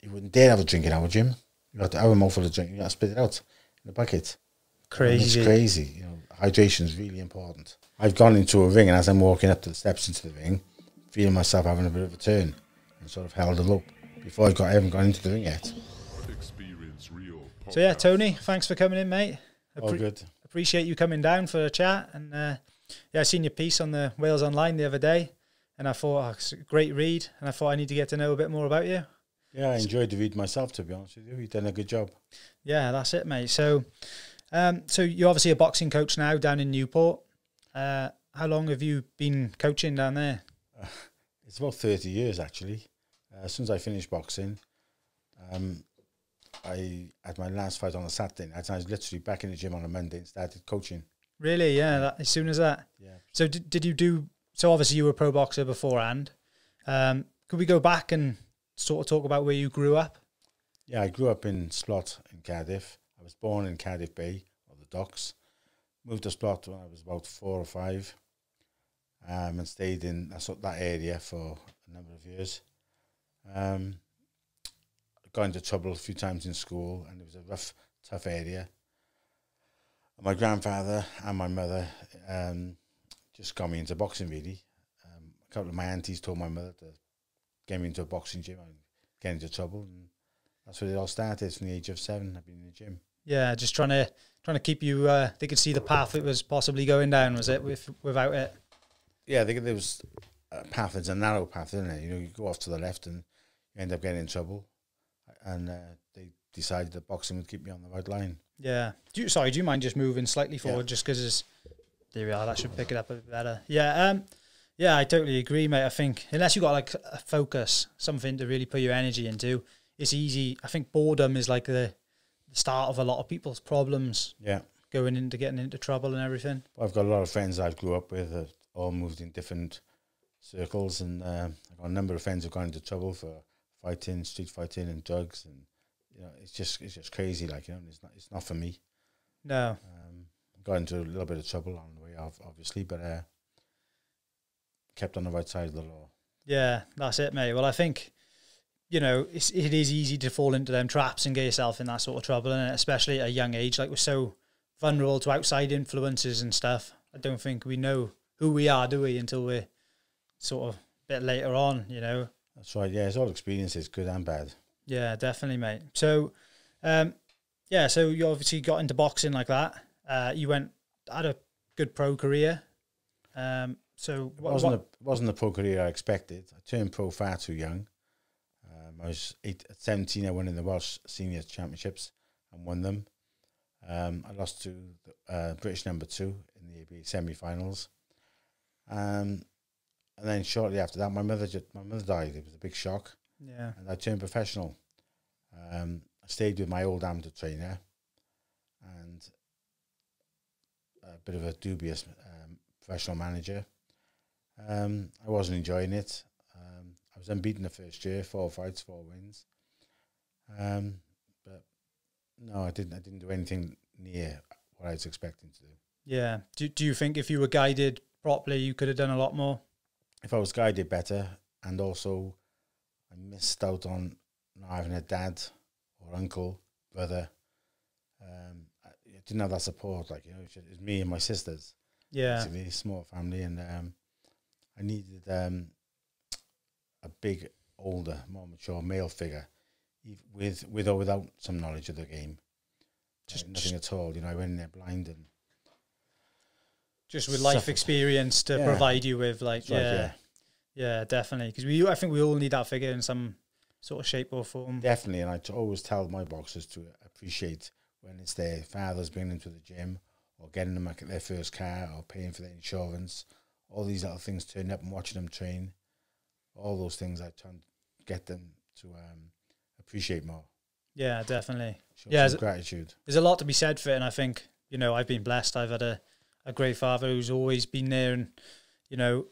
you wouldn't dare have a drink in our gym. You got to have a mouthful of drink. You got to spit it out in the bucket. Crazy. It's crazy. You know, hydration is really important. I've gone into a ring, and as I'm walking up the steps into the ring, feeling myself having a bit of a turn, and sort of held it up before I haven't gone into the ring yet. So yeah, Tony, thanks for coming in, mate. All good. Appreciate you coming down for a chat. And yeah, I seen your piece on the Wales Online the other day, and I thought, oh, it's a great read, and I thought I need to get to know a bit more about you. Yeah, I enjoyed the read myself, to be honest with you. You've done a good job. Yeah, that's it, mate. So, so you're obviously a boxing coach now down in Newport. How long have you been coaching down there? It's about 30 years, actually. As soon as I finished boxing, I had my last fight on a Saturday night. I was literally back in the gym on a Monday and started coaching. Really? Yeah, as soon as that? Yeah. So did you do... So obviously you were a pro boxer beforehand. Could we go back and sort of talk about where you grew up? Yeah, I grew up in Splot in Cardiff. I was born in Cardiff Bay, or the Docks. Moved to Splot when I was about 4 or 5. And stayed in that area for a number of years. Got into trouble a few times in school, and it was a rough, tough area. And my grandfather and my mother just got me into boxing, really. A couple of my aunties told my mother to get me into a boxing gym and get into trouble, and that's where it all started. From the age of 7, I've been in the gym. Yeah, just trying to keep you. They could see the path it was possibly going down. Was it without it? Yeah, I think there was a path. It's a narrow path, isn't it? You know, you go off to the left and you end up getting in trouble. And they decided that boxing would keep me on the right line. Yeah. Do you mind just moving slightly forward, just because there we are. That should pick it up a bit better. Yeah. Yeah, I totally agree, mate. I think unless you got like a focus, something to really put your energy into, it's easy. I think boredom is like the start of a lot of people's problems. Yeah. Getting into trouble and everything. I've got a lot of friends I grew up with that all moved in different circles, and I've got a number of friends who've gone into trouble for fighting, street fighting, and drugs, and you know, it's just crazy. Like, you know, it's not for me. No. Got into a little bit of trouble on the way off, obviously, but kept on the right side of the law. Yeah, that's it, mate. Well, I think, you know, it is easy to fall into them traps and get yourself in that sort of trouble, and especially at a young age. Like, we're so vulnerable to outside influences and stuff. I don't think we know who we are, do we, until we're sort of a bit later on, you know. That's right, yeah, it's all experiences, good and bad. Yeah, definitely, mate. So, yeah, so you obviously got into boxing like that. You had a good pro career. So it wasn't the pro career I expected. I turned pro far too young. I was at 17, I went in the Welsh Senior Championships and won them. I lost to British number 2 in the ABA semi-finals. And then shortly after that, my mother died. It was a big shock. Yeah. And I turned professional. I stayed with my old amateur trainer, and a bit of a dubious professional manager. I wasn't enjoying it. I was unbeaten the first year, 4 fights, 4 wins. But no, I didn't do anything near what I was expecting to do. Yeah. Do you think if you were guided properly, you could have done a lot more? If I was guided better, and also I missed out on not having a dad or uncle, brother. I didn't have that support. Like, you know, it was me and my sisters. Yeah, basically a small family, and I needed a big, older, more mature male figure, with or without some knowledge of the game. Just nothing at all. You know, I went in there blind and. Just with life experience to provide you with, like, yeah, definitely. Because I think we all need that figure in some sort of shape or form. Definitely, and I always tell my boxers to appreciate when it's their fathers bringing them to the gym, or getting them their first car, or paying for their insurance. All these little things, turning up and watching them train. All those things I try and get them to appreciate more. Yeah, definitely. Show some gratitude. There's a lot to be said for it, and I think, you know, I've been blessed. I've had a great father who's always been there, and, you know,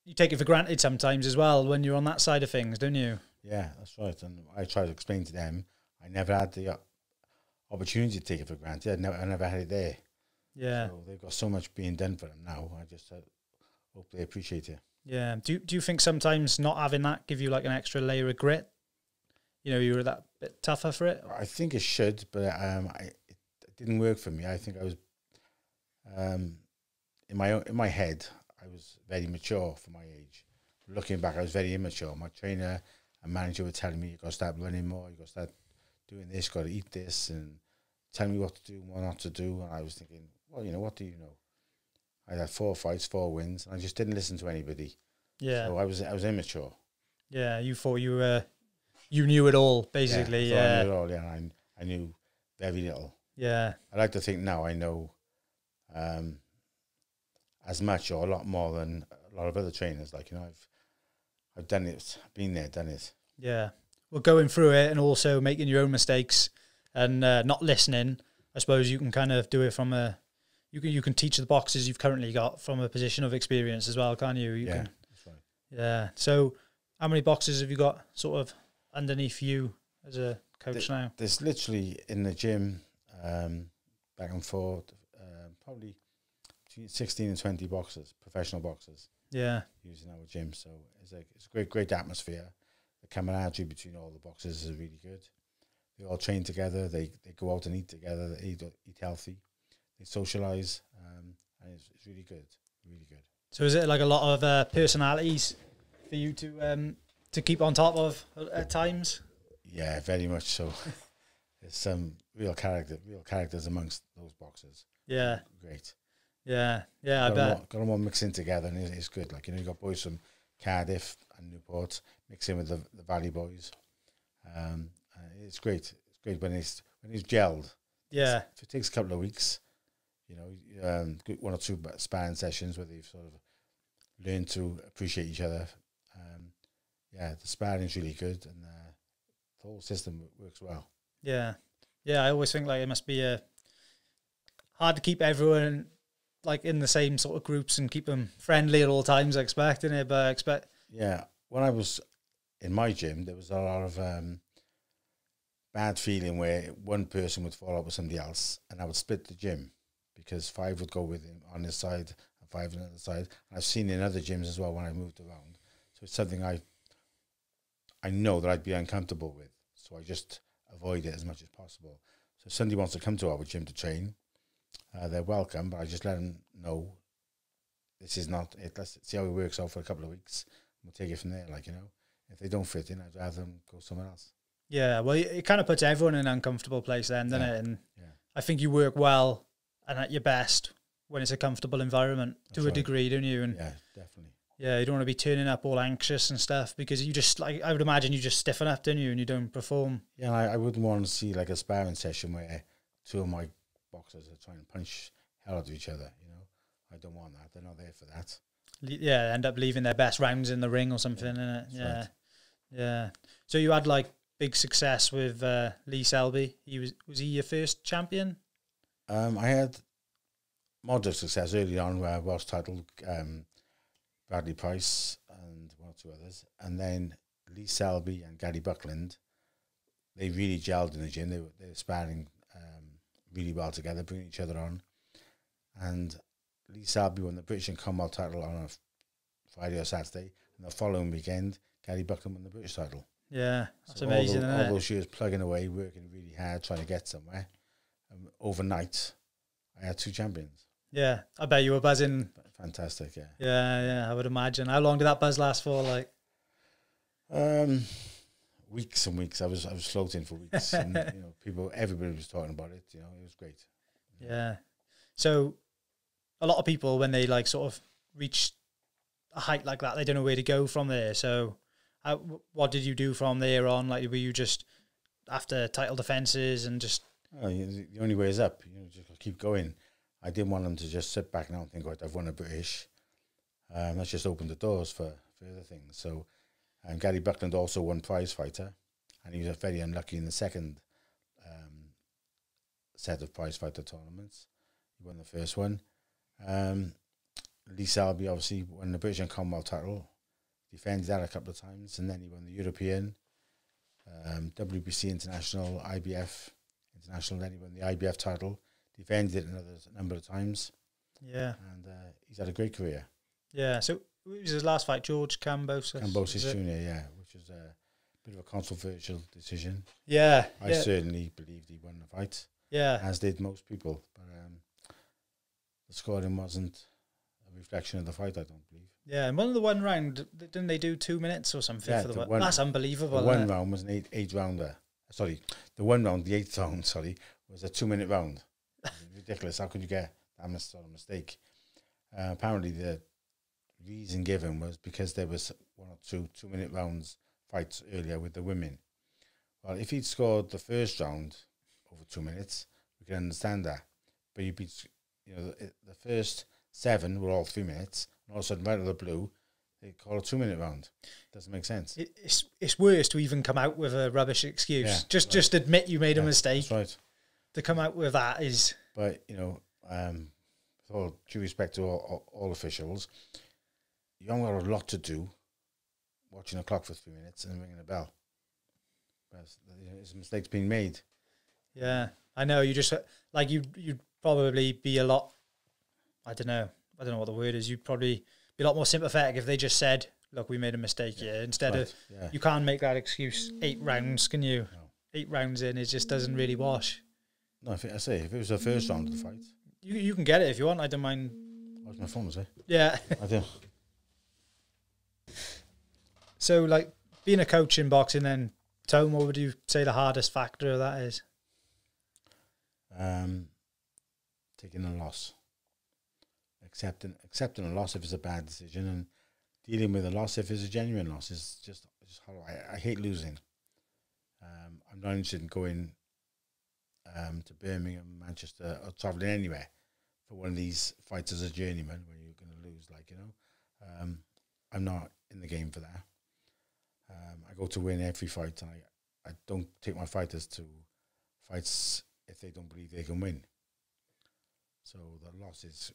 you take it for granted sometimes as well when you're on that side of things, don't you? Yeah, that's right. And I try to explain to them, I never had the opportunity to take it for granted. I never had it there. Yeah. So they've got so much being done for them now. I just hope they appreciate it. Yeah. Do you think sometimes not having that give you like an extra layer of grit? you were that bit tougher for it? I think it should, but it didn't work for me. I think I was in my head, I was very mature for my age. Looking back, I was very immature. My trainer and manager were telling me, "You got to start running more. You got to start doing this. Got to eat this," and telling me what to do and what not to do. And I was thinking, well, what do you know? I had 4 fights, 4 wins, and I just didn't listen to anybody. Yeah. So I was immature. Yeah, you thought you knew it all, basically. I knew it all. Yeah, I knew very little. Yeah. I like to think now I know as much or a lot more than a lot of other trainers. Like, I've done it, been there, done it. Yeah. Well, going through it and also making your own mistakes and not listening, I suppose you can kind of do it from you can teach the boxers you've currently got from a position of experience as well, can't you? That's right. Yeah. So how many boxers have you got sort of underneath you as a coach now? There's literally in the gym, back and forth, probably between 16 and 20 boxers, professional boxers. Yeah. Using our gym. So it's a great atmosphere. The camaraderie between all the boxers is really good. They all train together. They go out and eat together. They eat healthy. They socialise, and it's really good, really good. So is it like a lot of personalities for you to keep on top of at times? Yeah, very much so. There's some real characters amongst those boxers. Yeah, great. Yeah, I bet. Got them all mixing together, and it's good. Like, you got boys from Cardiff and Newport mixing with the Valley boys. It's great. It's great when it's gelled. Yeah. If it takes a couple of weeks, 1 or 2 sparring sessions where they've sort of learned to appreciate each other. The sparring's really good, and the whole system works well. Yeah. I always think like it must be hard to keep everyone like in the same sort of groups and keep them friendly at all times. I expect, innit? But yeah, when I was in my gym, there was a lot of bad feeling where one person would fall out with somebody else, and I would split the gym because 5 would go with him on this side and 5 on the other side. And I've seen in other gyms as well when I moved around. So it's something I know that I'd be uncomfortable with. So I just avoid it as much as possible. So if somebody wants to come to our gym to train, they're welcome, but I just let them know this is not it. Let's see how it works out for a couple of weeks. We'll take it from there, If they don't fit in, I'd rather them go somewhere else. Yeah, well, it kind of puts everyone in an uncomfortable place then, doesn't it? And I think you work well and at your best when it's a comfortable environment. That's to a degree, don't you? And yeah, definitely. Yeah, you don't want to be turning up all anxious and stuff because you just, like, I would imagine you just stiffen up, don't you, and you don't perform. Yeah, I wouldn't want to see like a sparring session where 2 of my boxers are trying to punch hell out of each other, I don't want that. They're not there for that. Yeah, end up leaving their best rounds in the ring or something, innit? Yeah. Right. Yeah. So you had like big success with Lee Selby. Was he your first champion? I had moderate success early on where I was titled Bradley Price and 1 or 2 others. And then Lee Selby and Gary Buckland, they really gelled in the gym. They were sparring really well together, bringing each other on. And Lee Selby won the British and Commonwealth title on a Friday or Saturday, and the following weekend, Gary Buckland won the British title. Yeah, that's amazing. All those years plugging away, working really hard, trying to get somewhere. Overnight, I had 2 champions. Yeah, I bet you were buzzing. Fantastic, yeah. Yeah, I would imagine. How long did that buzz last for? Like, weeks and weeks. I was floating for weeks, and everybody was talking about it. It was great. Yeah. So, a lot of people, when they like sort of reach a height like that, they don't know where to go from there. So, what did you do from there on? Like, were you just after title defenses and just? Oh, the only way is up. Just keep going. I didn't want them to just sit back now and think, "Right, I've won a British." Let's just open the doors for other things. So, Gary Buckland also won prize fighter, and he was very unlucky in the second set of prize fighter tournaments. He won the first one. Lee Selby obviously won the British and Commonwealth title, defended that a couple of times, and then he won the European, WBC International, IBF International, then he won the IBF title, defended it another number of times. Yeah. And he's had a great career. Yeah, so it was his last fight, George Kambosos. Kambosos Jr., yeah, which was bit of a controversial decision. Yeah. I certainly believed he won the fight. Yeah. As did most people. But the scoring wasn't a reflection of the fight, I don't believe. Yeah, and one of the one round, didn't they do 2 minutes or something for the one? That's unbelievable. The one round was an eight rounder. Sorry, the 8th round, was a 2 minute round. Ridiculous. How could you get that sort of mistake? Apparently, the reason given was because there was 1 or 2 2 minute rounds fights earlier with the women. Well, if he'd scored the first round over 2 minutes, we can understand that. But you'd be, the first 7 were all 3 minutes, and all of a sudden, right out of the blue, they call a 2 minute round. Doesn't make sense. It's worse to even come out with a rubbish excuse. Yeah, just admit you made a mistake. That's right. To come out with that is. But with all due respect to all officials, you haven't got a lot to do watching a clock for 3 minutes and ringing a bell. But there's mistakes being made. Yeah, I know. You just you'd probably be a lot. I don't know what the word is. You'd probably be a lot more sympathetic if they just said, "Look, we made a mistake here." Instead of you can't make that excuse. 8 rounds, can you? No. 8 rounds in, it just doesn't really wash. No, if it was the first round of the fight, you can get it if you want. I don't mind. Where's my phone? Is it? Yeah, I do. So, like being a coach in boxing, then Tone, what would you say the hardest factor of that is? Taking a loss. Accepting a loss if it's a bad decision, and dealing with a loss if it's a genuine loss is just horrible. I hate losing. I'm not interested in going to Birmingham, Manchester, or travelling anywhere for one of these fights as a journeyman where you're going to lose. I'm not in the game for that. I go to win every fight, and I don't take my fighters to fights if they don't believe they can win. So the loss is,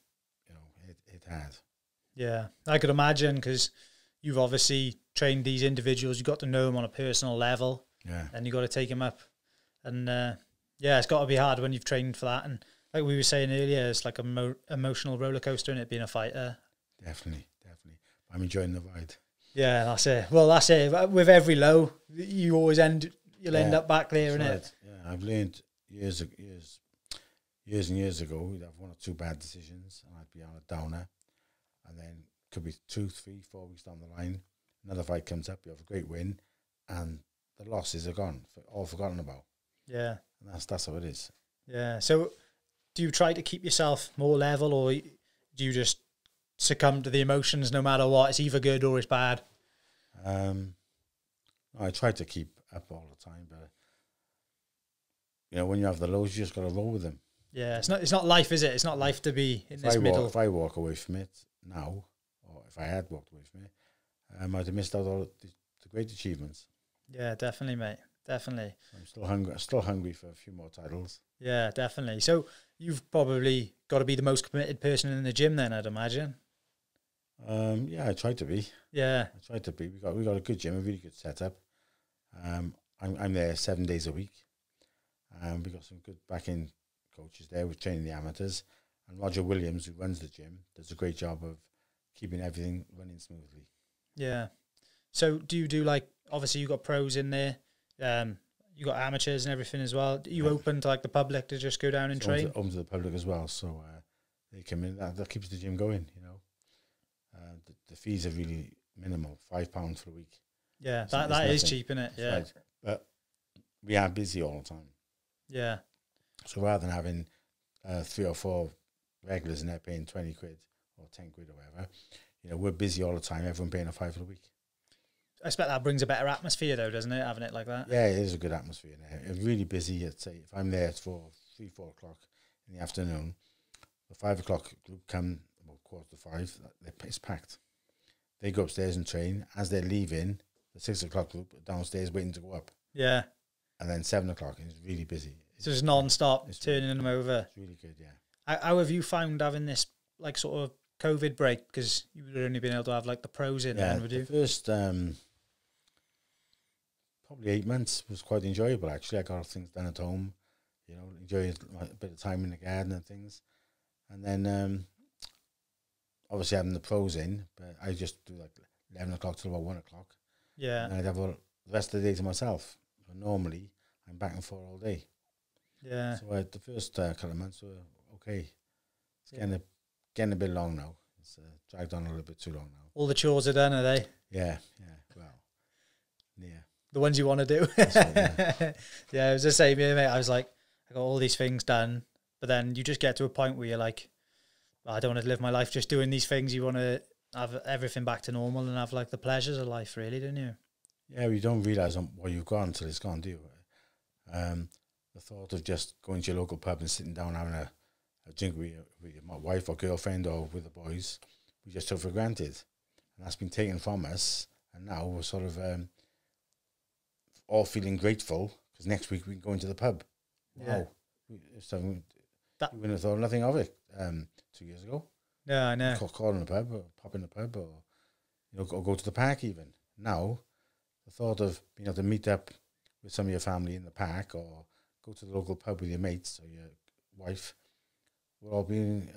it hard. Yeah, I could imagine, because you've obviously trained these individuals. You've got to know them on a personal level. Yeah. And you've got to take them up. And, it's got to be hard when you've trained for that. And like we were saying earlier, it's like a emotional roller coaster, in it being a fighter. Definitely. I'm enjoying the ride. Yeah, that's it. Well, that's it. With every low, you'll end up back there, innit? Right. Yeah, I've learned years and years ago, we'd have 1 or 2 bad decisions, and I'd be on a downer, and then could be 2, 3, 4 weeks down the line, another fight comes up, you have a great win, and the losses are gone, all forgotten about. Yeah, and that's how it is. Yeah. So, do you try to keep yourself more level, or do you just succumb to the emotions no matter what? It's either good or it's bad. I try to keep up all the time, but when you have the lows, you just got to roll with them. Yeah, it's not life, is it? It's not life to be in this middle. If I walk away from it now, or if I had walked away from it, I'd have missed out all the great achievements. Yeah, definitely, mate. Definitely. I'm still hungry for a few more titles. Yeah, definitely. So you've probably got to be the most committed person in the gym, then, I'd imagine. Yeah, I try to be. Yeah, I try to be. We got a good gym, a really good setup. I'm there 7 days a week. We got some good backing coaches there with training the amateurs, and Roger Williams, who runs the gym, does a great job of keeping everything running smoothly. Yeah. So do you do, like, obviously you got pros in there, you got amateurs and everything as well. Are you open to, like, the public to just go down and train? Open to the public as well, so they come in. That keeps the gym going. The fees are really minimal, £5 for a week. Yeah, that is cheap, isn't it? Yeah, right. But we are busy all the time. Yeah. So rather than having 3 or 4 regulars in there paying 20 quid or 10 quid or whatever, we're busy all the time. Everyone paying a £5 a week. I expect that brings a better atmosphere, though, doesn't it? Having it like that. Yeah, it is a good atmosphere in there. It's really busy. I'd say if I'm there for 3, 4 o'clock in the afternoon, the 5 o'clock group come about 4:45. It's packed. They go upstairs and train. As they're leaving, the 6 o'clock group are downstairs waiting to go up. Yeah. And then 7 o'clock, it's really busy. So it's non-stop, turning them over. It's really good, yeah. How have you found having this, like, sort of COVID break? Because you would only been able to have, like, the pros in then, would you? The first probably 8 months was quite enjoyable, actually. I got things done at home, enjoyed a bit of time in the garden and things. And then, obviously having the pros in, but I just do, like, 11 o'clock till about 1 o'clock. Yeah. And I'd have the rest of the day to myself. But normally, I'm back and forth all day. Yeah. So the first couple of months were okay. It's getting a bit long now. It's dragged on a little bit too long now. All the chores are done, are they? Yeah. Well, yeah. The ones you want to do. That's right, yeah. Yeah, it was the same here, mate. I was like, I got all these things done, but then you just get to a point where you're like, I don't want to live my life just doing these things. You want to have everything back to normal and have like the pleasures of life, really, don't you? Yeah, you don't realise what you've got until it's gone, do you? The thought of just going to your local pub and sitting down having a drink with my wife or girlfriend or with the boys, we just took for granted. And that's been taken from us. And now we're sort of all feeling grateful because next week we can go into the pub. Wow. We wouldn't have thought nothing of it 2 years ago. Yeah, I know. Call in the pub or pop in the pub or go to the park even. Now, the thought of being able to meet up with some of your family in the park or go to the local pub with your mates or your wife, we're all being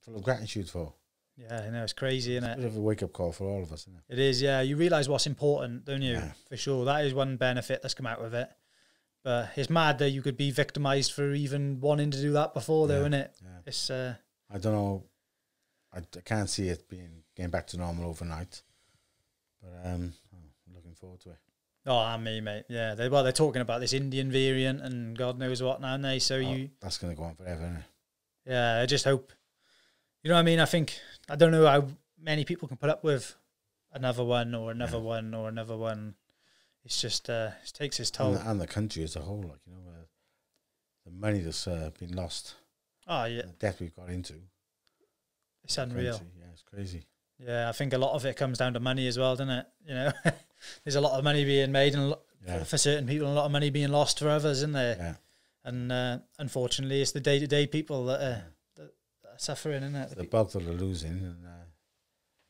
full of gratitude for. Yeah, I know, it's crazy, isn't it? It's a bit of a wake-up call for all of us, isn't it? It is, yeah. You realise what's important, don't you? Yeah. For sure. That is one benefit that's come out of it. But it's mad that you could be victimised for even wanting to do that before, though, isn't it? Yeah. It's I don't know. I can't see it getting back to normal overnight. But I'm looking forward to it. Oh, and me, mate. Yeah, they're talking about this Indian variant and God knows what now, aren't they? So that's going to go on forever, isn't it? Yeah, I just hope. You know what I mean? I don't know how many people can put up with another one or another one or another one. It's just it takes its toll. And the country as a whole, like, the money that's been lost. Oh, yeah. The debt we've got into. It's unreal. Yeah, it's crazy. Yeah, I think a lot of it comes down to money as well, doesn't it? You know, there's a lot of money being made and for certain people, a lot of money being lost for others, isn't there? Yeah. And unfortunately, it's the day-to-day people that are suffering, isn't it? The bulk that are losing, and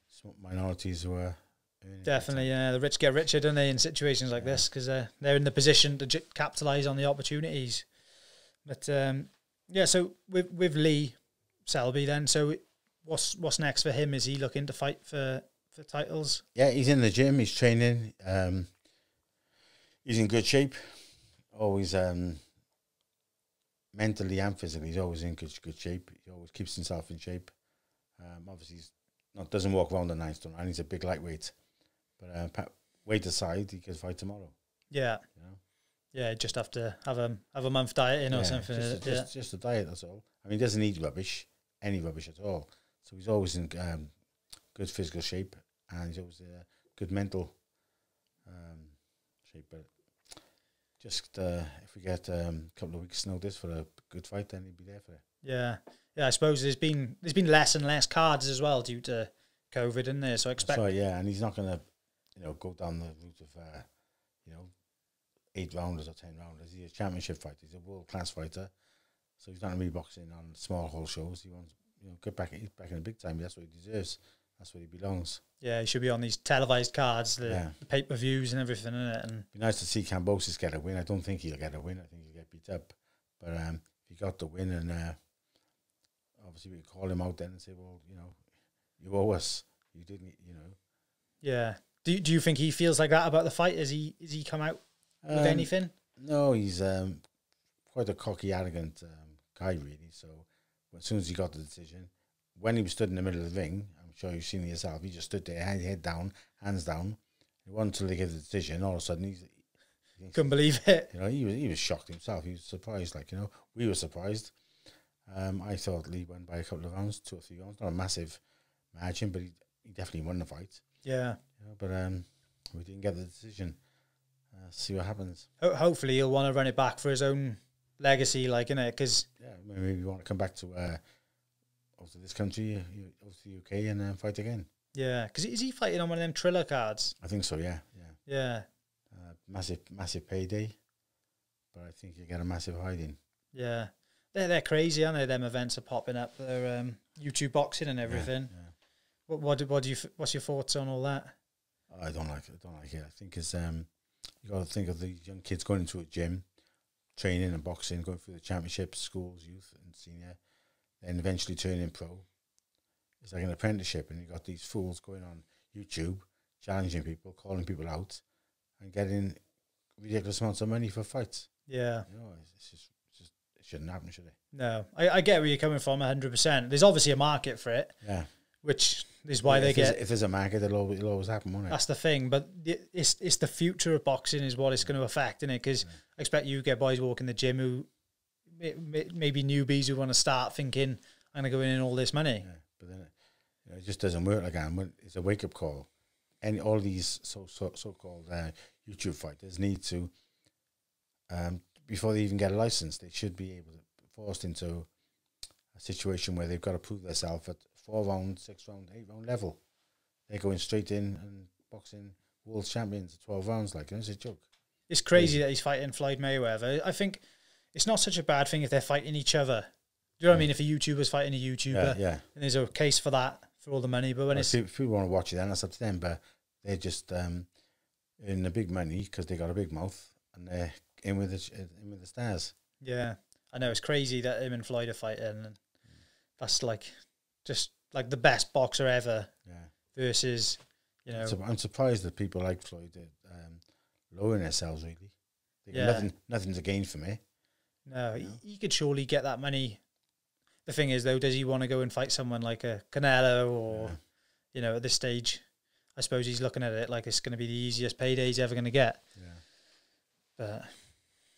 some minorities who are earning. Definitely, yeah. The rich get richer, don't they, in situations like this, because they're in the position to capitalise on the opportunities. But yeah, so with Lee Selby, then, so what's next for him? Is he looking to fight for titles? Yeah, he's in the gym. He's training. He's in good shape. Always mentally and physically, he's always in good shape. He always keeps himself in shape. Obviously, doesn't walk around the 9 stone, and he's a big lightweight. But weight aside, he can fight tomorrow. Yeah, yeah. Just have to have a month diet or something. Just a diet. That's all. I mean, he doesn't eat any rubbish at all. So he's always in good physical shape, and he's always good mental shape. But just if we get a couple of weeks' notice for a good fight, then he'll be there for it. Yeah. I suppose there's been less and less cards as well due to COVID in there. So I expect. That's right, yeah, and he's not going to, go down the route of 8 rounders or 10 rounders. He's a championship fighter. He's a world class fighter. So he's not going to be boxing on small hall shows. He wants, get back in the big time. That's what he deserves. That's where he belongs. Yeah, he should be on these televised cards, the pay-per-views and everything, innit? And it'd be nice to see Kambosos get a win. I don't think he'll get a win. I think he'll get beat up. But if he got the win, and obviously we could call him out then and say, well, you owe us. You didn't, Yeah. Do you think he feels like that about the fight? Has he come out with anything? No, he's quite a cocky, arrogant guy, really. So as soon as he got the decision, when he was stood in the middle of the ring, I'm sure you've seen it yourself, he just stood there, head down, hands down. It wasn't until they gave the decision, all of a sudden he couldn't believe it. He was shocked himself. He was surprised, we were surprised. I thought Lee won by a couple of rounds, 2 or 3 rounds. Not a massive margin, but he definitely won the fight. Yeah. But we didn't get the decision. See what happens. Hopefully he'll want to run it back for his own legacy, innit? Because maybe we want to come back to this country, over to the UK, and fight again. Yeah, because is he fighting on one of them Triller cards? I think so. Yeah. Massive payday, but I think you get a massive hiding. Yeah, they're crazy, aren't they? Them events are popping up. They're YouTube boxing and everything. Yeah. What's your thoughts on all that? I don't like it. I think it's you got to think of the young kids going into a gym, training and boxing, going through the championships, schools, youth and senior, then eventually turning pro. It's like an apprenticeship, and you got these fools going on YouTube, challenging people, calling people out, and getting ridiculous amounts of money for fights. Yeah. You know, it shouldn't happen, should it? No, I get where you're coming from 100%. There's obviously a market for it. Yeah. Which is why they get... If there's a market, it'll always happen, won't it? That's the thing. But it's the future of boxing is what it's going to affect, isn't it? Because I expect you get boys walking the gym who maybe newbies who want to start thinking, I'm going to go in all this money. Yeah, but then it just doesn't work like that. It's a wake-up call. And all these so-called YouTube fighters need to, before they even get a license, they should be able to forced into a situation where they've got to prove themselves at 4-round, 6-round, 8-round level. They're going straight in and boxing world champions at 12 rounds. Like, it's a joke. It's crazy that he's fighting Floyd Mayweather. I think it's not such a bad thing if they're fighting each other. Do you know what I mean? If a YouTuber's fighting a YouTuber, and there's a case for that, for all the money. But when if people want to watch it, then that's up to them. But they're just in the big money because they got a big mouth and they're in with the stars. Yeah, I know, it's crazy that him and Floyd are fighting, and that's like just like the best boxer ever. Yeah. Versus, you know, I'm surprised that people like Floyd lowering themselves. Really, nothing to gain from it. No, he could surely get that money. The thing is, though, does he want to go and fight someone like a Canelo or, you know, at this stage, I suppose he's looking at it like it's going to be the easiest payday he's ever going to get. Yeah. But,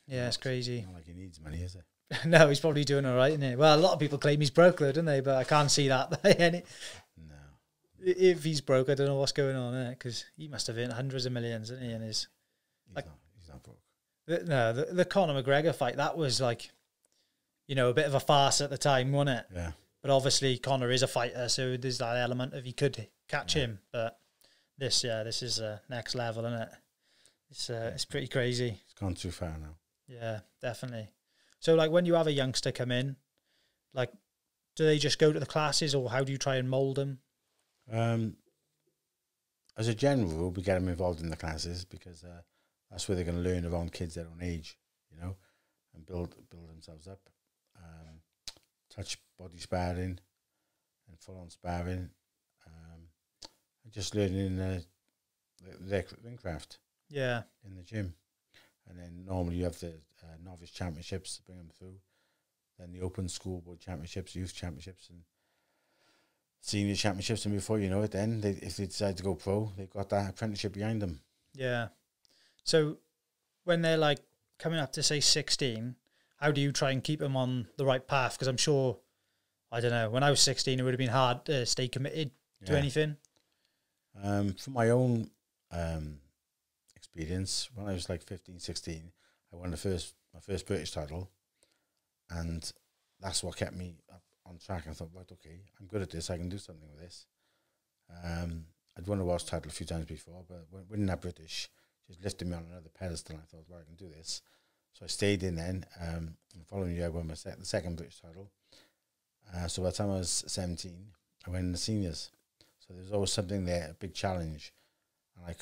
yeah, it's crazy. Not like he needs money, is it? No, he's probably doing all right, isn't he? Well, a lot of people claim he's broke, though, don't they? But I can't see that. No. If he's broke, I don't know what's going on, because he must have earned hundreds of millions, isn't he? And he's not broke. The Conor McGregor fight, that was like, you know, a bit of a farce at the time, wasn't it? Yeah. But obviously Conor is a fighter, so there's that element of he could catch him. But this is next level, isn't it? It's pretty crazy. It's gone too far now. Yeah, definitely. So, like, when you have a youngster come in, like, do they just go to the classes, or how do you try and mould them? As a general rule, we get them involved in the classes because that's where they're going to learn around kids their own age, you know, and build themselves up. Touch body sparring and full-on sparring, and just learning their ring craft. Yeah, in the gym, and then normally you have the novice championships to bring them through, then the open schoolboy championships, youth championships, and senior championships, and before you know it, then if they decide to go pro, they've got that apprenticeship behind them. Yeah. So when they're like coming up to say 16, how do you try and keep them on the right path? Because I'm sure, I don't know, when I was 16, it would have been hard to stay committed to anything. From my own experience, when I was like 15, 16, I won my first British title, and that's what kept me up on track. I thought, right, okay, I'm good at this, I can do something with this. I'd won a world title a few times before, but winning that British just lifted me on another pedestal. I thought, right, I can do this. So I stayed in then. The following year I won the second British title. So by the time I was 17, I went in the seniors. So there's always something there, a big challenge. And I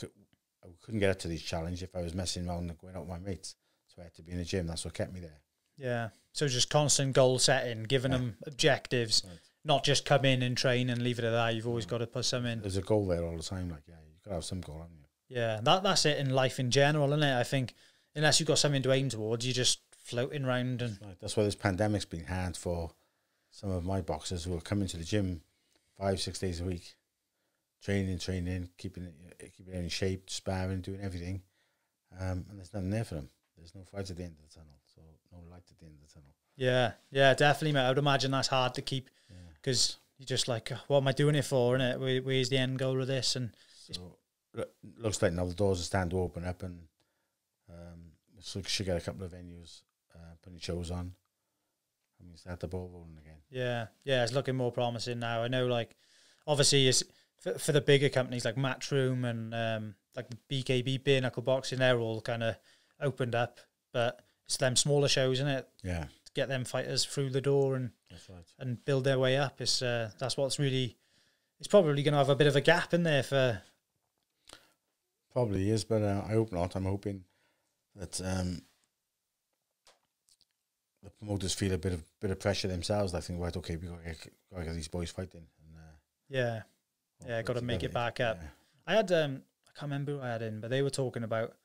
couldn't get up to this challenge if I was messing around and going out with my mates. So I had to be in the gym. That's what kept me there. Yeah. So just constant goal setting, giving them objectives, not just come in and train and leave it at that. You've always got to put some in. There's a goal there all the time. Like, you've got to have some goal, haven't you? Yeah, that's it in life in general, isn't it? I think unless you've got something to aim towards, you're just floating around. And that's why this pandemic's been hard for some of my boxers who are coming to the gym 5-6 days a week, training, keeping it in shape, sparring, doing everything, and there's nothing there for them. There's no fight at the end of the tunnel, so no light at the end of the tunnel. Yeah, definitely, mate. I would imagine that's hard to keep because you're just like, what am I doing it for? Innit? Where's the end goal of this? And so looks like now the doors are starting to open up, and so we should get a couple of venues putting shows on. And we start the ball rolling again. Yeah, it's looking more promising now. I know, like, obviously, it's for the bigger companies like Matchroom and like the BKB Bare Knuckle Boxing, they're all kind of opened up, but it's them smaller shows, isn't it? Yeah. To get them fighters through the door and and build their way up. It's that's what's really. It's probably going to have a bit of a gap in there for. Probably is, but I hope not. I'm hoping that the promoters feel a bit of pressure themselves. I think, right, okay, we got to get these boys fighting. And, got to make it back up. Yeah. I had I can't remember who I had in, but they were talking about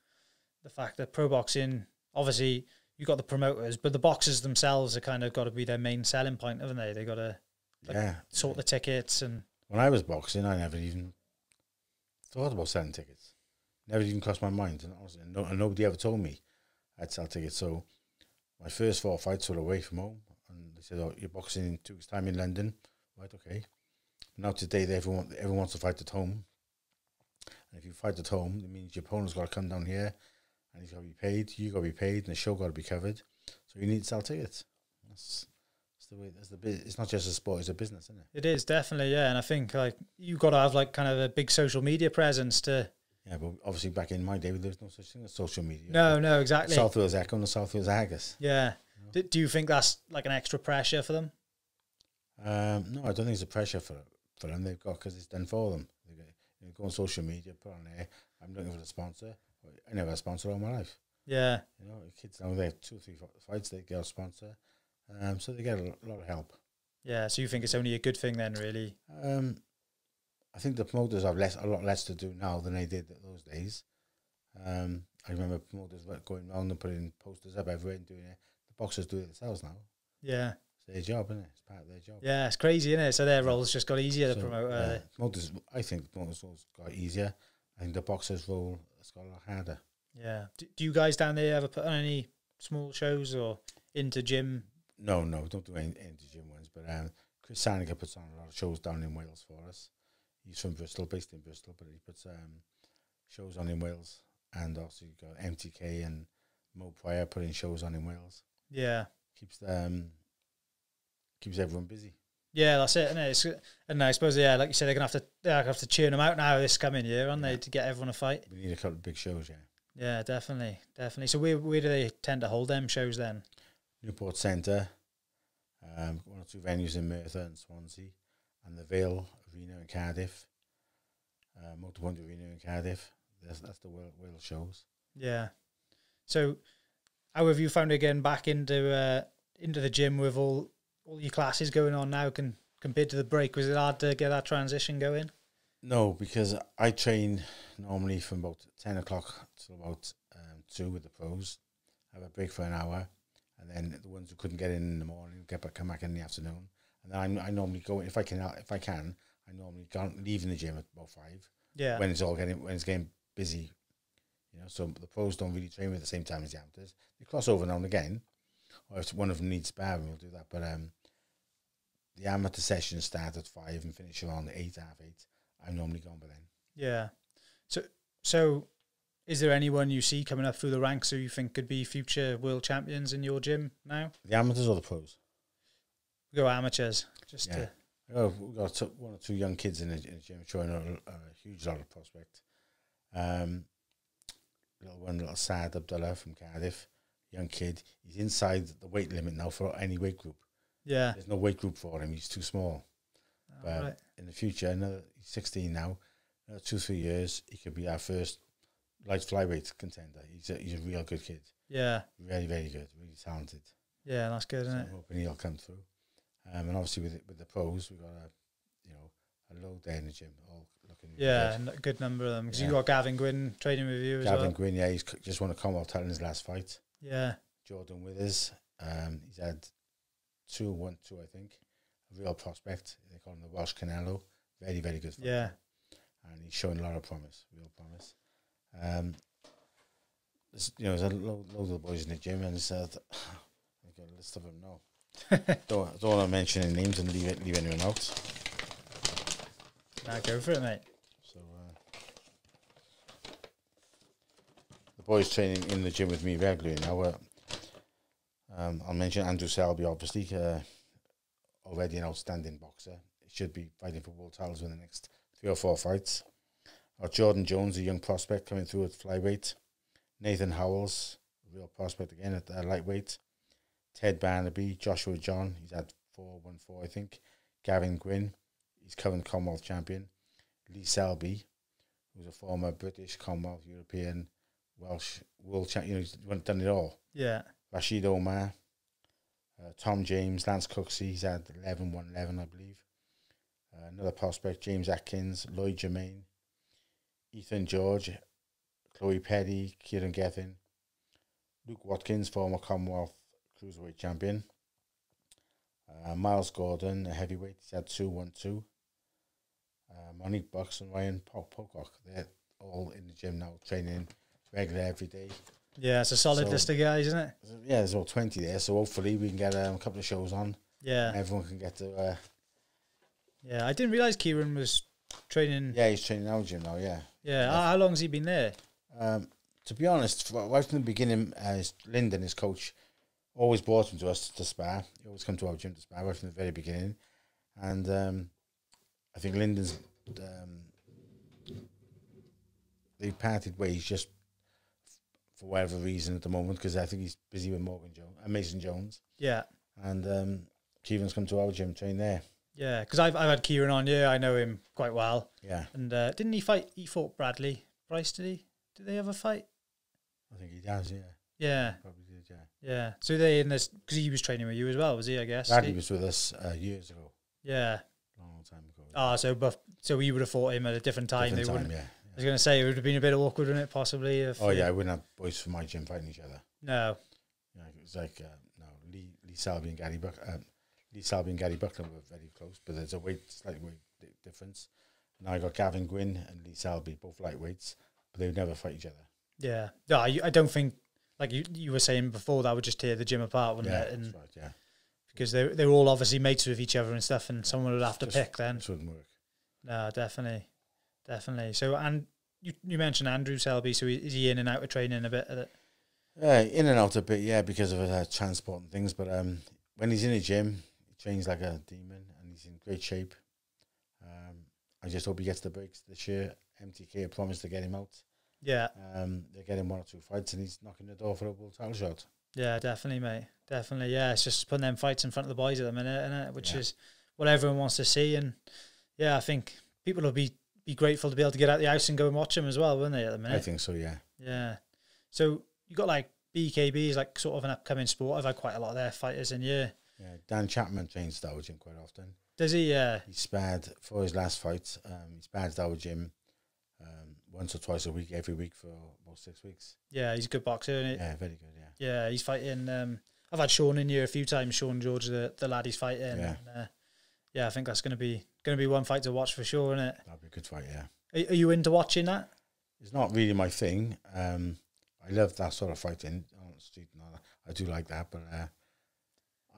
the fact that pro boxing, obviously you got the promoters, but the boxers themselves are kind of got to be their main selling point, haven't they? They got to sort the tickets. And when I was boxing, I never even thought about selling tickets. Never even crossed my mind, and honestly, nobody ever told me I'd sell tickets. So my first 4 fights were away from home, and they said, "Oh, you're boxing in 2 weeks' time in London." Right, okay. Now today, everyone wants to fight at home, and if you fight at home, it means your opponent's got to come down here, and he's got to be paid. You got to be paid, and the show got to be covered. So you need to sell tickets. That's the way. That's the it's not just a sport; it's a business, isn't it? It is definitely, yeah. And I think like you got to have like kind of a big social media presence to. Yeah, but obviously back in my day, there was no such thing as social media. No, exactly. South Wales Echo and the South Wales Argus. Yeah. You know? Do you think that's like an extra pressure for them? No, I don't think it's a pressure for them. They've got, because it's done for them. They go on social media, put on there, I'm looking for a sponsor. I never had a sponsor all my life. Yeah. You know, kids now, they have 2 or 3 fights, they get a sponsor. So they get a lot of help. Yeah, so you think it's only a good thing then, really? I think the promoters have a lot less to do now than they did those days. I remember promoters going around and putting posters up everywhere and doing it. The boxers do it themselves now. Yeah. It's their job, isn't it? It's part of their job. Yeah, it's crazy, isn't it? So their roles just got easier to promote. Promoters, I think the promoters' roles got easier. I think the boxers' role has got a lot harder. Yeah. Do you guys down there ever put on any small shows or into gym? No, don't do any into gym ones. But Chris Saniga puts on a lot of shows down in Wales for us. He's from Bristol, based in Bristol, but he puts shows on in Wales. And also you've got MTK and Mo Pryor putting shows on in Wales. Yeah. Keeps everyone busy. Yeah, that's it, isn't it? And I suppose, yeah, like you said, they're gonna have to churn them out now this coming year, aren't they, to get everyone a fight? We need a couple of big shows, yeah. Yeah, definitely. So where do they tend to hold them shows then? Newport Centre, 1 or 2 venues in Merthyr and Swansea, and the Vale Arena in Cardiff, Motorpoint Arena in Cardiff. That's the Wales shows. Yeah. So, how have you found it getting back into the gym with all your classes going on now compared to the break? Was it hard to get that transition going? No, because I train normally from about 10 o'clock to about 2 with the pros. Have a break for an hour, and then the ones who couldn't get in the morning come back in the afternoon. And then I normally go if I can. I normally leave in the gym at about 5. Yeah. When it's getting busy, you know. So the pros don't really train at the same time as the amateurs. They cross over now and again, or if one of them needs sparring, we'll do that. But the amateur sessions start at 5 and finish around 8, half 8. I'm normally gone by then. Yeah. So is there anyone you see coming up through the ranks who you think could be future world champions in your gym now? The amateurs or the pros? We go amateurs. We've got 1 or 2 young kids in the gym showing a huge lot of prospect. Little Saad Abdullah from Cardiff, young kid. He's inside the weight limit now for any weight group. Yeah. There's no weight group for him. He's too small. But in the future, he's 16 now. Another 2-3 years, he could be our first light flyweight contender. He's a real good kid. Yeah. Very, very good. Really talented. Yeah, that's good, isn't it? I'm hoping he'll come through. And obviously with the pros, we've got a load there in the gym, all looking good. A good number of them. Because you got Gavin Gwynn training with you as well. Gavin Gwynn, yeah, he's just won a Commonwealth title in his last fight. Yeah. Jordan Withers, he's had 2-1-2, I think. A real prospect. They call him the Welsh Canelo. Very, very good fighter. Yeah. And he's showing a lot of promise, real promise. There's a load of the boys in the gym, and I've got a list of them now. don't want to mention any names and leave anyone out. Now go for it, mate. So the boys training in the gym with me regularly now. I'll mention Andrew Selby, obviously, already an outstanding boxer. He should be fighting for world titles in the next 3 or 4 fights. Jordan Jones, a young prospect coming through at flyweight. Nathan Howells, a real prospect again at lightweight. Ted Barnaby, Joshua John, he's had 4-1-4, I think. Gavin Gwynn, he's current Commonwealth champion. Lee Selby, who's a former British, Commonwealth, European, Welsh world champion. He's done it all. Yeah. Rashid Omar, Tom James, Lance Cooksey, he's had 11-1-11, I believe. Another prospect, James Atkins, Lloyd Germain, Ethan George, Chloe Petty, Kieran Gethin, Luke Watkins, former Commonwealth Cruiserweight champion, Miles Gordon, a heavyweight, he's had 2-1-2, Monique Bucks and Ryan Pocock. They're all in the gym now, training regular every day. Yeah, it's a solid list of guys, isn't it? Yeah, there's all 20 there, so hopefully we can get a couple of shows on. Yeah. And everyone can get to... yeah, I didn't realise Kieran was training... Yeah, he's training our gym now, yeah. Yeah, how long has he been there? To be honest, right from the beginning, Lyndon, his coach, always brought him to us to spar. He always come to our gym to spar right from the very beginning. And I think Lyndon's... they parted ways just for whatever reason at the moment, because I think he's busy with Mason Jones. Yeah. And Kieran's come to our gym, train there. Yeah, because I've had Kieran on here. I know him quite well. Yeah. And didn't he fight? He fought Bradley Bryce, did he? Did they ever fight? I think he does, yeah. Yeah. Probably did, yeah. Yeah. So they in this, because he was training with you as well, was he, I guess? Bradley was with us years ago. Yeah. Long time ago. Ah, so we would have fought him at a different time. Different time, yeah. I was going to say, it would have been a bit awkward, wouldn't it, possibly? If I wouldn't have boys from my gym fighting each other. No. Yeah, it was like, Lee Selby and Gary Buckland were very close, but there's a slight weight difference. And I got Gavin Gwynn and Lee Selby, both lightweights, but they would never fight each other. Yeah. No, I don't think, like you were saying before, that would just tear the gym apart, wouldn't it? And that's right, yeah. Because they were all obviously mates with each other and stuff, and someone would have to pick then. This wouldn't work. No, definitely. So, and you mentioned Andrew Selby, so is he in and out of training a bit? In and out a bit, yeah, because of transport and things. But when he's in the gym, he trains like a demon, and he's in great shape. I just hope he gets the breaks this year. MTK promised to get him out. Yeah. They're getting 1 or 2 fights, and he's knocking the door for a world title shot. Yeah, definitely, mate. Definitely, yeah. It's just putting them fights in front of the boys at the minute, innit? Which is what everyone wants to see. And yeah, I think people will be grateful to be able to get out the house and go and watch them as well, won't they, at the minute? I think so, yeah. Yeah. So you got like BKBs, like sort of an upcoming sport. I've had quite a lot of their fighters in here. Yeah, Dan Chapman trains at our gym quite often. Does he? Yeah. He sparred for his last fight. He sparred at our gym once or twice a week, every week for about 6 weeks. Yeah, he's a good boxer, isn't he? Yeah, very good, yeah. Yeah, he's fighting. I've had Sean in here a few times. Sean George, the lad he's fighting. Yeah. And, yeah, I think that's going to be one fight to watch for sure, isn't it? That'll be a good fight, yeah. Are you into watching that? It's not really my thing. I love that sort of fighting on the street. I do like that, but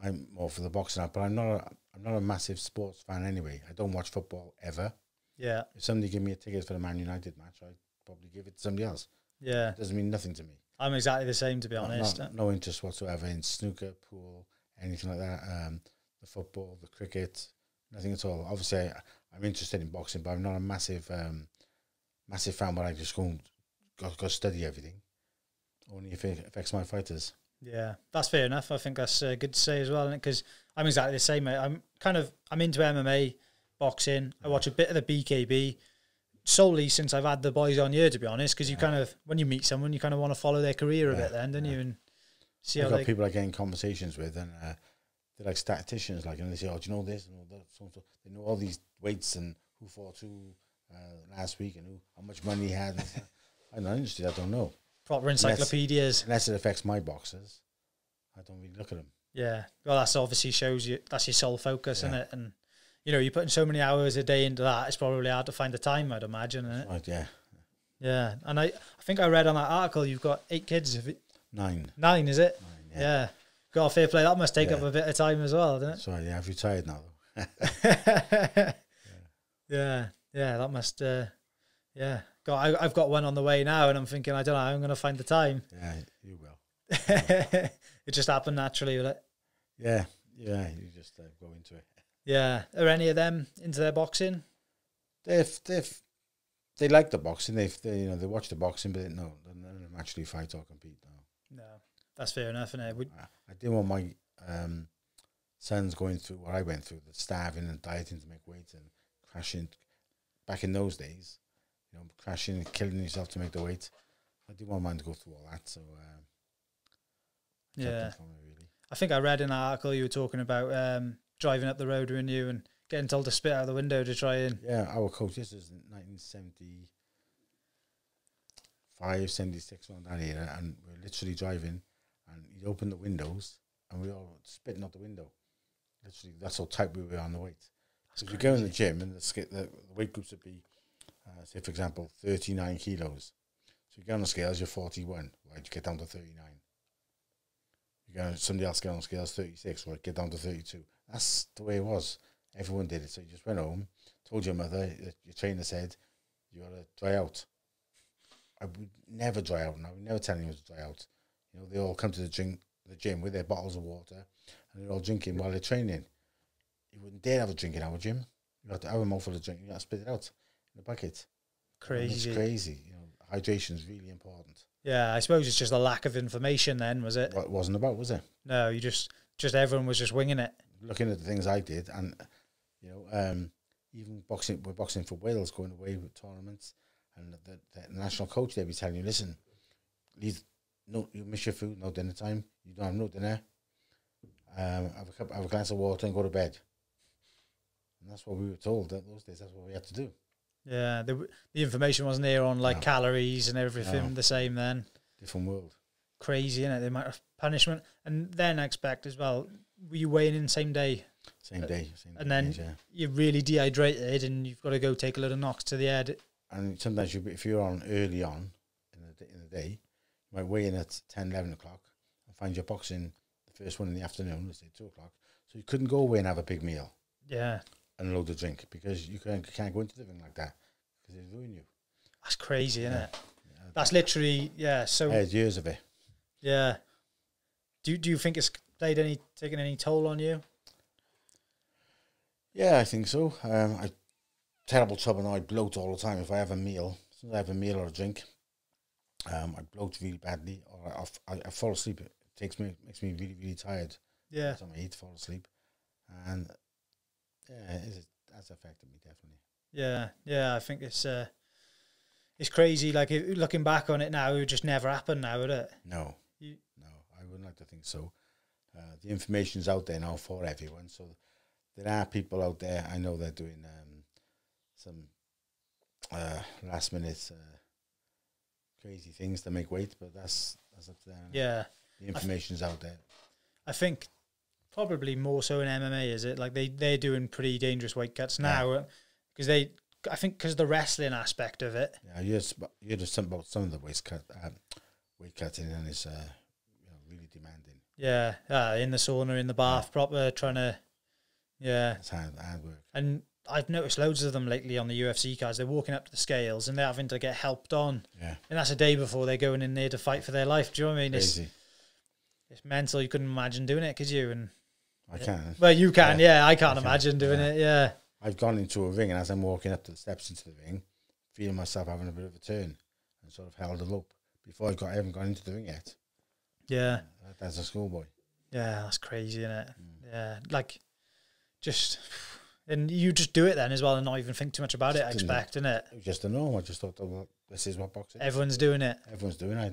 I'm more for the boxing. But I'm not a massive sports fan anyway. I don't watch football ever. Yeah. If somebody give me a ticket for the Man United match, I'd probably give it to somebody else. Yeah. It doesn't mean nothing to me. I'm exactly the same, to be honest. No interest whatsoever in snooker, pool, anything like that. The football, the cricket, nothing at all. Obviously, I'm interested in boxing, but I'm not a massive fan where I just go study everything. Only if it affects my fighters. Yeah, that's fair enough. I think that's good to say as well, because I'm exactly the same, mate. I'm into MMA, boxing. I watch a bit of the BKB solely since I've had the boys on here, to be honest, because you kind of, when you meet someone, you kind of want to follow their career a bit then, don't you? And see how people I get in conversations with, and they're like statisticians, like, and they say, oh, do you know this? And all that, so they know all these weights and who fought who last week and how much money he had. I'm not interested, I don't know. Proper encyclopedias. Unless it affects my boxers, I don't really look at them. Yeah, well, that's obviously shows you, that's your sole focus, isn't it? And you know, you're putting so many hours a day into that, it's probably hard to find the time, I'd imagine, isn't it? Right, yeah. Yeah, and I think I read on that article you've got 8 kids. 9. 9, is it? 9, yeah. Got a fair play. That must take up a bit of time as well, doesn't it? Sorry, yeah, I've retired now, though. Yeah, that must, yeah. I've got one on the way now, and I'm thinking, I don't know how I'm going to find the time. Yeah, you will. It just happened naturally, will it? Yeah, you just go into it. Yeah. Are any of them into their boxing? They like the boxing. They watch the boxing, but none of them actually fight or compete. No, that's fair enough. And I didn't want my sons going through what I went through, the starving and dieting to make weight and crashing. Back in those days, crashing and killing yourself to make the weight. I didn't want mine to go through all that. So yeah, really. I think I read in an article you were talking about driving up the road with you and getting told to spit out the window to try and... Yeah, our coach, this is 1974, 75, 76 around that area, and we're literally driving, and he'd open the windows, and we all spitting out the window. Literally, that's how tight we were on the weight. So if you go in the gym, and the weight groups would be, say for example, 39 kilos. So you get on the scales, you're 41. Right, you get down to 39. You go, somebody else get on the scales, 36. Right, get down to 32. That's the way it was. Everyone did it. So you just went home, told your mother, your trainer said, you got to dry out. I would never dry out now. We never tell anyone to dry out. You know, they all come to the gym with their bottles of water, and they're all drinking while they're training. You wouldn't dare have a drink in our gym. You got to have a mouthful of drink. You got to spit it out in a bucket. Crazy. It's crazy. You know, hydration is really important. Yeah, I suppose it's just a lack of information then, was it? What it wasn't about, was it? No, you just everyone was just winging it. Looking at the things I did, and you know, even boxing, we're boxing for Wales, going away with tournaments, and the national coach there be telling you, listen, no, you miss your food, no dinner time, you don't have no dinner, have a glass of water and go to bed. And that's what we were told that those days. That's what we had to do. Yeah, the information wasn't there on like calories and everything the same then. Different world. Crazy, isn't it? The amount of punishment. And then I expect as well, were you weighing in same day? Same day. And then you're really dehydrated and you've got to go take a load of knocks to the head. And sometimes if you're on early on in the day, you might weigh in at 10, 11 o'clock and find your boxing the first one in the afternoon, let's say 2 o'clock. So you couldn't go away and have a big meal. Yeah. And load of drink, because you can't go into the ring like that because it'll ruin you. That's crazy, isn't it? Yeah. That's literally, so... I had years of it. Yeah. Do you think it's taken any toll on you? Yeah, I think so. Terrible trouble now. I bloat all the time. If I have a meal, as soon as I have a meal or a drink, I bloat really badly, or I fall asleep. Makes me really, really tired. Yeah. Every time I eat, fall asleep. And yeah, that's affected me, definitely. Yeah, I think it's crazy. Like, looking back on it now, it would just never happen now, would it? No, I wouldn't like to think so. The information's out there now for everyone, so there are people out there. I know they're doing some last minute crazy things to make weight, but that's up to them. Yeah, the information's out there. I think probably more so in MMA, is it? Like they're doing pretty dangerous weight cuts now, because I think because the wrestling aspect of it. Yeah, you heard about some of the weight cutting, and it's really demanding. Yeah, in the sauna, in the bath, proper trying to. Yeah, it's hard work. And I've noticed loads of them lately on the UFC cards. They're walking up to the scales and they're having to get helped on. Yeah, and that's a day before they're going in there to fight for their life. Do you know what I mean? Crazy. It's mental. You couldn't imagine doing it, could you? And I can. Well, you can. Yeah, I can't imagine doing it. Yeah. I've gone into a ring, and as I'm walking up the steps into the ring, feeling myself having a bit of a turn, and sort of held it up before I haven't gone into the ring yet. Yeah. That's a schoolboy. Yeah, that's crazy, isn't it? Yeah, like and you just do it then as well, and not even think too much about it. I expect, innit? It was just a norm. I just thought, well, this is what boxing is. Everyone's doing it. Everyone's doing it.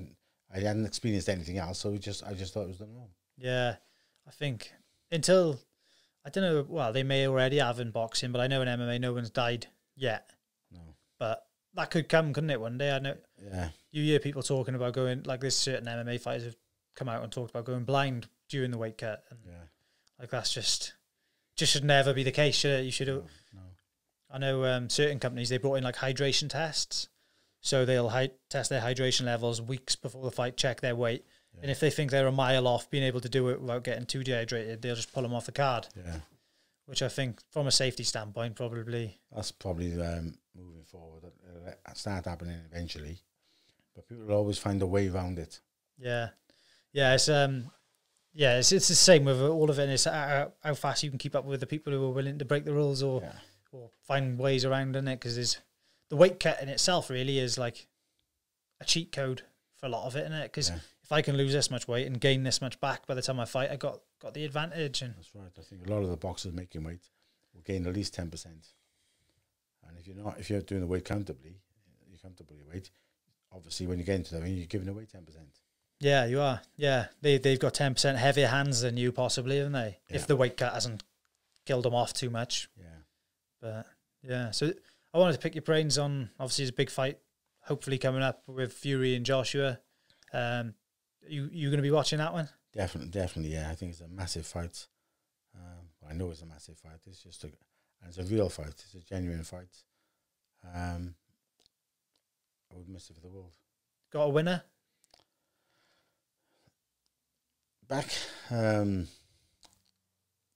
I hadn't experienced anything else, so I just thought it was the norm. Yeah, I think until, I don't know, well, they may already have in boxing, but I know in MMA no one's died yet. No. But that could come, couldn't it, one day? I know. Yeah. You hear people talking about going, like there's certain MMA fighters have come out and talked about going blind during the weight cut. And like that's just should never be the case, should it? You should have. No. I know certain companies, they brought in like hydration tests. So they'll test their hydration levels weeks before the fight, check their weight. Yeah. And if they think they're a mile off being able to do it without getting too dehydrated, they'll just pull them off the card. Yeah. Which I think, from a safety standpoint, probably... That's probably moving forward. It'll start happening eventually. But people will always find a way around it. Yeah. Yeah, it's the same with all of it. It's how fast you can keep up with the people who are willing to break the rules or find ways around in it, because the weight cut in itself really is like a cheat code for a lot of it, isn't it? Because if I can lose this much weight and gain this much back by the time I fight, I got the advantage. And that's right. I think a lot of the boxers making weight will gain at least 10%. And if you're doing the weight comfortably, you're comfortable with your weight. Obviously, when you get into the ring, you're giving away 10%. Yeah, you are. Yeah, they've got 10% heavier hands than you, possibly, haven't they? Yeah. If the weight cut hasn't killed them off too much. Yeah. But yeah, so I wanted to pick your brains on, obviously it's a big fight hopefully coming up with Fury and Joshua. You going to be watching that one? Definitely, yeah. I think it's a massive fight. I know it's a massive fight. It's just and it's a real fight. It's a genuine fight. I would miss it for the world. Got a winner? Back a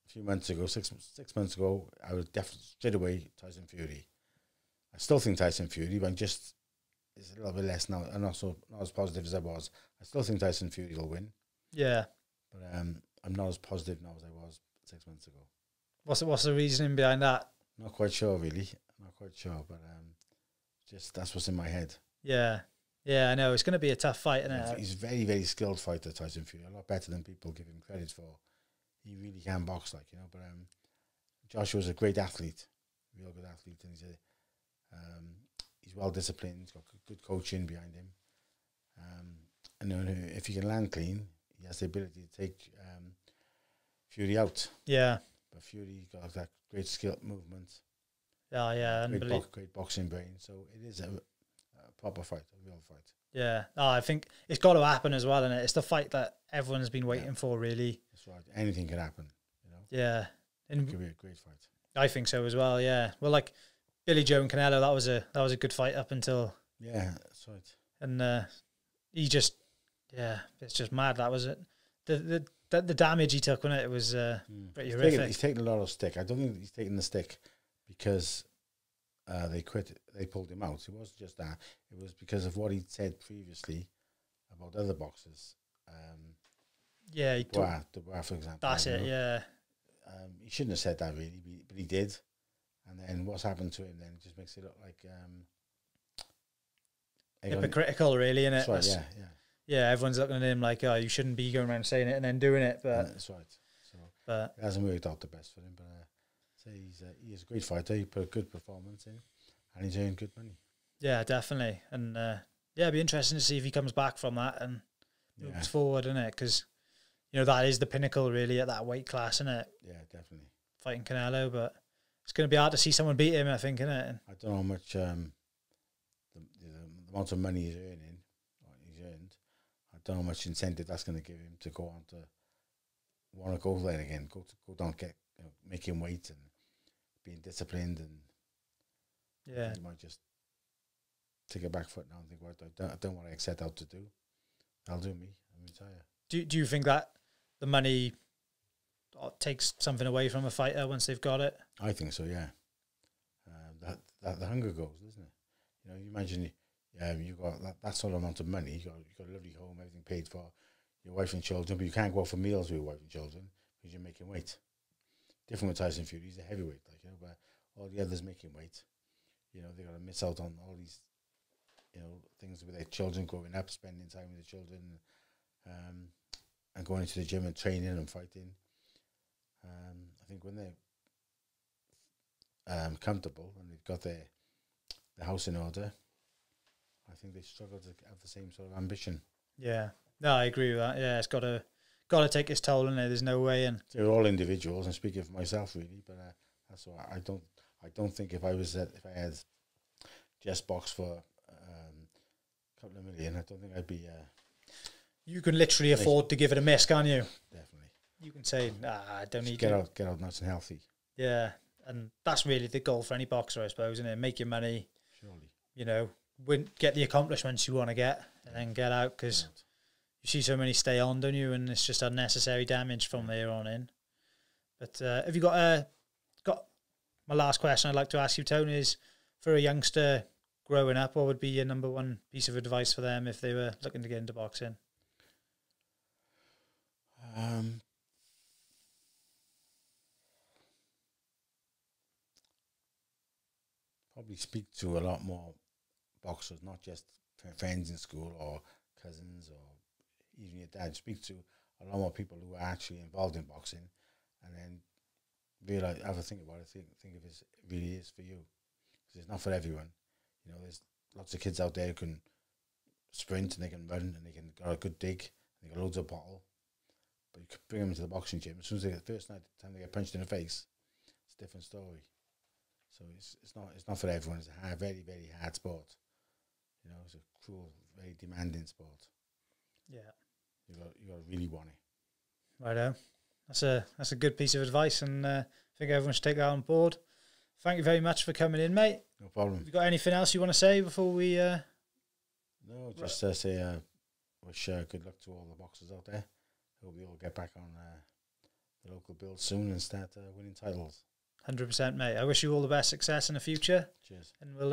few months ago, six months ago, I was definitely straight away Tyson Fury. I still think Tyson Fury, but it's a little bit less now. I'm not as positive as I was. I still think Tyson Fury will win. Yeah, but I'm not as positive now as I was 6 months ago. What's the reasoning behind that? Not quite sure, really. Not quite sure, but just that's what's in my head. Yeah, I know it's going to be a tough fight, isn't it? He's a very, very skilled fighter, Tyson Fury. A lot better than people give him credit for. He really can box, like, you know. But Joshua's a great athlete, real good athlete, and he's well disciplined. He's got good coaching behind him, and if he can land clean, he has the ability to take Fury out. Yeah, but Fury got that great skill, movement. Yeah, great boxing brain. So it is a proper fight, a real fight. Yeah, I think it's got to happen as well, and it's the fight that everyone's been waiting for, really. That's right. Anything can happen, you know. Yeah, it could be a great fight. I think so as well. Yeah, well, like Billy Joe and Canelo, that was a good fight up until. Yeah, that's right. And he just, it's just mad. That was it. The damage he took when it was pretty horrific. He's taken a lot of stick. I don't think he's taken the stick because they quit. They pulled him out. It wasn't just that. It was because of what he'd said previously about other boxers. Dubois, for example. That's it. Yeah. He shouldn't have said that really, but he did. And then what's happened to him then just makes it look like hypocritical, really, innit? That's right. Yeah. Yeah, everyone's looking at him like, oh, you shouldn't be going around saying it and then doing it. But that's right. So it hasn't worked out the best for him. But he is a great fighter. He put a good performance in, and he's earned good money. Yeah, definitely. And it'd be interesting to see if he comes back from that and moves forward, isn't it? Because that is the pinnacle, really, at that weight class, isn't it? Yeah, definitely. Fighting Canelo, but it's going to be hard to see someone beat him, I think, isn't it? I don't know how much the amount of money he's earned. I don't know how much incentive that's going to give him to go on to want to go there again, go down, make him wait and being disciplined, and he might just take a back foot now and think, well, I don't want to set out to do. I'll do me. I'm retire. Do you think that the money takes something away from a fighter once they've got it? I think so. Yeah. That the hunger goes, doesn't it? You imagine. You got that sort of amount of money. You got a lovely home, everything paid for, your wife and children, but you can't go out for meals with your wife and children because you're making weight. Different with Tyson Fury, he's a heavyweight, but all the others making weight. They got to miss out on all these, things with their children growing up, spending time with the children, and going into the gym and training and fighting. I think when they're comfortable and they've got their house in order, I think they struggle to have the same sort of ambition. Yeah. No, I agree with that. Yeah, it's got to take its toll, innit? There's no way in. They're all individuals, and speaking for myself, really. But that's why I don't think if I had just boxed for a couple of million, I don't think I'd be. You can literally afford to give it a miss, can't you? Definitely. You can say, I don't need to get out nice and healthy. Yeah, and that's really the goal for any boxer, I suppose, isn't it? Make your money. Surely. Get the accomplishments you want to get, and then get out, because you see so many stay on, don't you? And it's just unnecessary damage from there on in. But have you got my last question I'd like to ask you, Tony, is for a youngster growing up, what would be your number one piece of advice for them if they were looking to get into boxing? Probably speak to a lot more boxers, not just friends in school or cousins or even your dad. Speak to a lot more people who are actually involved in boxing, and then realize, have a think about it, think if it really is for you, because it's not for everyone. There's lots of kids out there who can sprint and they can run and they can got a good dig and they got loads of bottle, but you could bring them to the boxing gym as soon as the first time they get punched in the face, it's a different story. So it's not for everyone. It's a very, very hard sport. You know, it's a cruel, very demanding sport. Yeah. You got to really want it. Righto. That's a good piece of advice, and I think everyone should take that on board. Thank you very much for coming in, mate. No problem. Have you got anything else you want to say before we... No, just say wish good luck to all the boxers out there. Hope we all get back on the local build soon and start winning titles. 100%, mate. I wish you all the best success in the future. Cheers. And we'll